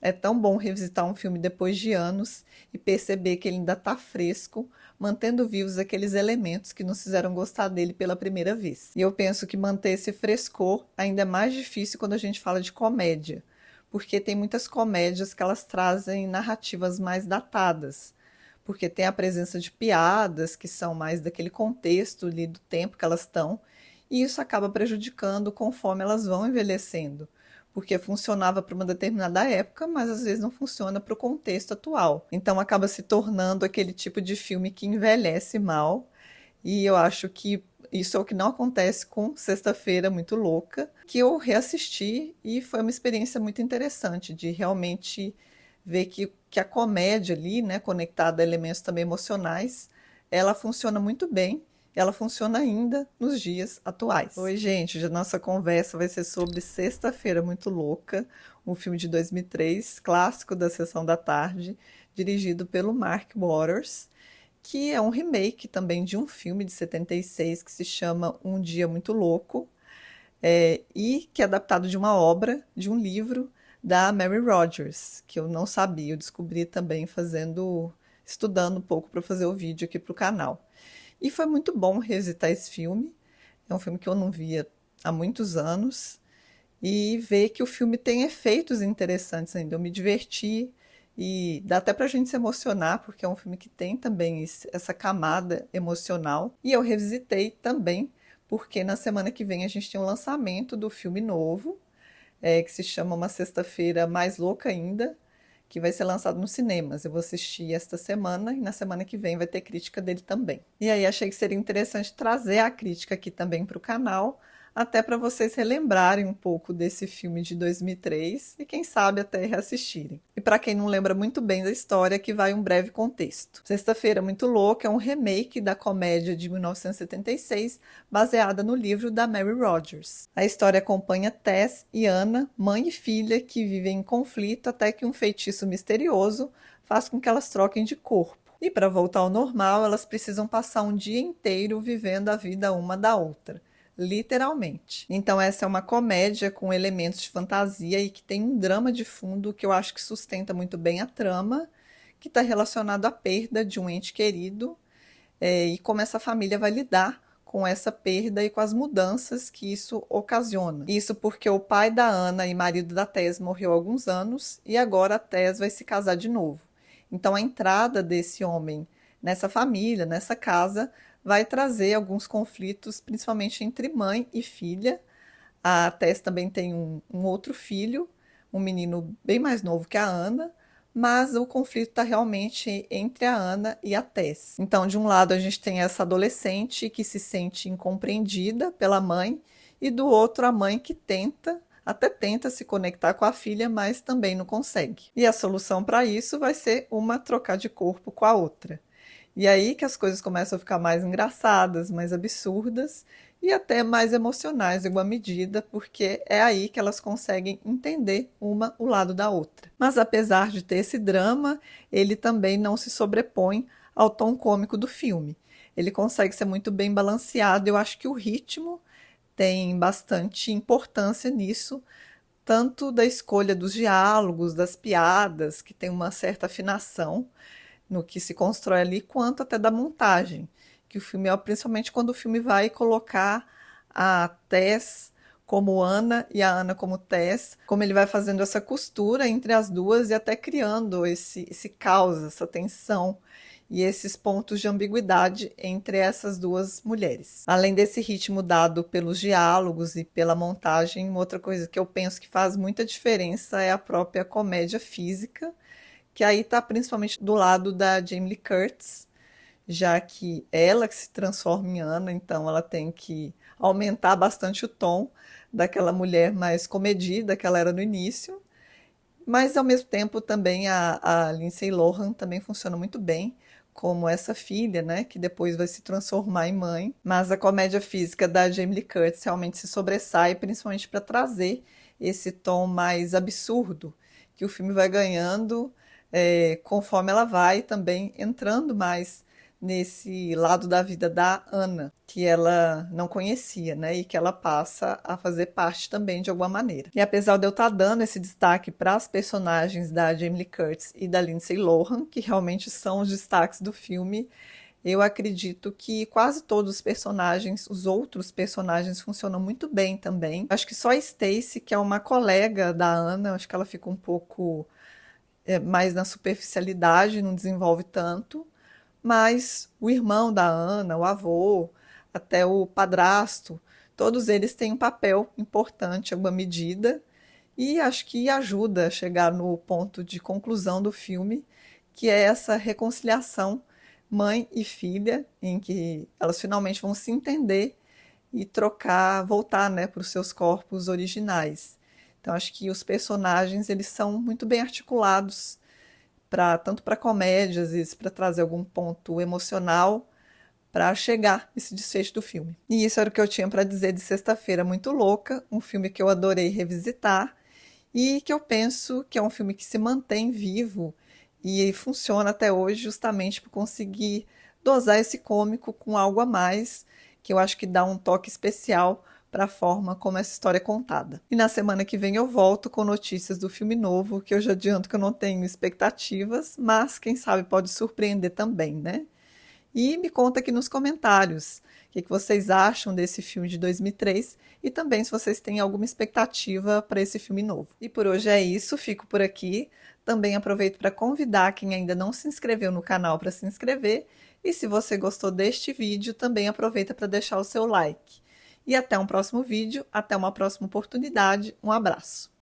É tão bom revisitar um filme depois de anos e perceber que ele ainda está fresco, mantendo vivos aqueles elementos que nos fizeram gostar dele pela primeira vez. E eu penso que manter esse frescor ainda é mais difícil quando a gente fala de comédia, porque tem muitas comédias que elas trazem narrativas mais datadas, porque tem a presença de piadas que são mais daquele contexto ali do tempo que elas estão, e isso acaba prejudicando conforme elas vão envelhecendo, porque funcionava para uma determinada época, mas às vezes não funciona para o contexto atual. Então acaba se tornando aquele tipo de filme que envelhece mal, e eu acho que isso é o que não acontece com Sexta-feira Muito Louca, que eu reassisti e foi uma experiência muito interessante de realmente ver que a comédia ali, né, conectada a elementos também emocionais, ela funciona muito bem. Ela funciona ainda nos dias atuais. Oi, gente, hoje a nossa conversa vai ser sobre Sexta-feira Muito Louca, um filme de 2003, clássico da sessão da tarde, dirigido pelo Mark Waters, que é um remake também de um filme de 76 que se chama Um Dia Muito Louco, e que é adaptado de uma obra, de um livro da Mary Rodgers, que eu não sabia, eu descobri também estudando um pouco para fazer o vídeo aqui para o canal. E foi muito bom revisitar esse filme. É um filme que eu não via há muitos anos. E ver que o filme tem efeitos interessantes ainda. Eu me diverti e dá até pra gente se emocionar, porque é um filme que tem também essa camada emocional. E eu revisitei também, porque na semana que vem a gente tem um lançamento do filme novo, que se chama Uma Sexta-feira Mais Louca Ainda, que vai ser lançado nos cinemas. Eu vou assistir esta semana e na semana que vem vai ter crítica dele também. E aí achei que seria interessante trazer a crítica aqui também para o canal, até para vocês relembrarem um pouco desse filme de 2003 e quem sabe até reassistirem. E para quem não lembra muito bem da história, aqui vai um breve contexto. Sexta-feira Muito Louca é um remake da comédia de 1976, baseada no livro da Mary Rodgers. A história acompanha Tess e Anna, mãe e filha, que vivem em conflito até que um feitiço misterioso faz com que elas troquem de corpo. E para voltar ao normal, elas precisam passar um dia inteiro vivendo a vida uma da outra. Literalmente. Então, essa é uma comédia com elementos de fantasia e que tem um drama de fundo que eu acho que sustenta muito bem a trama, que está relacionado à perda de um ente querido, e como essa família vai lidar com essa perda e com as mudanças que isso ocasiona. Isso porque o pai da Ana e marido da Tess morreu há alguns anos e agora a Tess vai se casar de novo. Então, a entrada desse homem nessa família, nessa casa, vai trazer alguns conflitos, principalmente entre mãe e filha. A Tess também tem um outro filho, um menino bem mais novo que a Ana, mas o conflito está realmente entre a Ana e a Tess. Então, de um lado, a gente tem essa adolescente que se sente incompreendida pela mãe, e do outro, a mãe que até tenta se conectar com a filha, mas também não consegue. E a solução para isso vai ser uma trocar de corpo com a outra. E aí que as coisas começam a ficar mais engraçadas, mais absurdas e até mais emocionais em alguma medida, porque é aí que elas conseguem entender uma o lado da outra. Mas apesar de ter esse drama, ele também não se sobrepõe ao tom cômico do filme. Ele consegue ser muito bem balanceado. Eu acho que o ritmo tem bastante importância nisso, tanto da escolha dos diálogos, das piadas, que tem uma certa afinação no que se constrói ali, quanto até da montagem. Que o filme, principalmente quando o filme vai colocar a Tess como Ana e a Ana como Tess, como ele vai fazendo essa costura entre as duas e até criando esse caos, essa tensão e esses pontos de ambiguidade entre essas duas mulheres. Além desse ritmo dado pelos diálogos e pela montagem, uma outra coisa que eu penso que faz muita diferença é a própria comédia física, que aí está principalmente do lado da Jamie Lee Curtis, já que ela que se transforma em Ana, então ela tem que aumentar bastante o tom daquela mulher mais comedida que ela era no início, mas ao mesmo tempo também a Lindsay Lohan também funciona muito bem como essa filha, né, que depois vai se transformar em mãe, mas a comédia física da Jamie Lee Curtis realmente se sobressai, principalmente para trazer esse tom mais absurdo que o filme vai ganhando conforme ela vai também entrando mais nesse lado da vida da Anna, que ela não conhecia, né? E que ela passa a fazer parte também de alguma maneira. E apesar de eu estar dando esse destaque para as personagens da Jamie Lee Curtis e da Lindsay Lohan, que realmente são os destaques do filme, eu acredito que quase todos os personagens, os outros personagens, funcionam muito bem também. Acho que só a Stacy, que é uma colega da Anna, acho que ela fica um pouco mais na superficialidade, não desenvolve tanto. Mas o irmão da Ana, o avô, até o padrasto, todos eles têm um papel importante, em alguma medida, e acho que ajuda a chegar no ponto de conclusão do filme, que é essa reconciliação mãe e filha, em que elas finalmente vão se entender e trocar, voltar, né, para os seus corpos originais. Então acho que os personagens eles são muito bem articulados para tanto para comédia, às vezes para trazer algum ponto emocional para chegar esse desfecho do filme. E isso era o que eu tinha para dizer de Sexta-feira Muito Louca, um filme que eu adorei revisitar e que eu penso que é um filme que se mantém vivo e funciona até hoje justamente por conseguir dosar esse cômico com algo a mais, que eu acho que dá um toque especial para a forma como essa história é contada. E na semana que vem eu volto com notícias do filme novo, que eu já adianto que eu não tenho expectativas, mas quem sabe pode surpreender também, né? E me conta aqui nos comentários o que vocês acham desse filme de 2003 e também se vocês têm alguma expectativa para esse filme novo. E por hoje é isso, fico por aqui. Também aproveito para convidar quem ainda não se inscreveu no canal para se inscrever. E se você gostou deste vídeo, também aproveita para deixar o seu like. E até um próximo vídeo, até uma próxima oportunidade. Um abraço!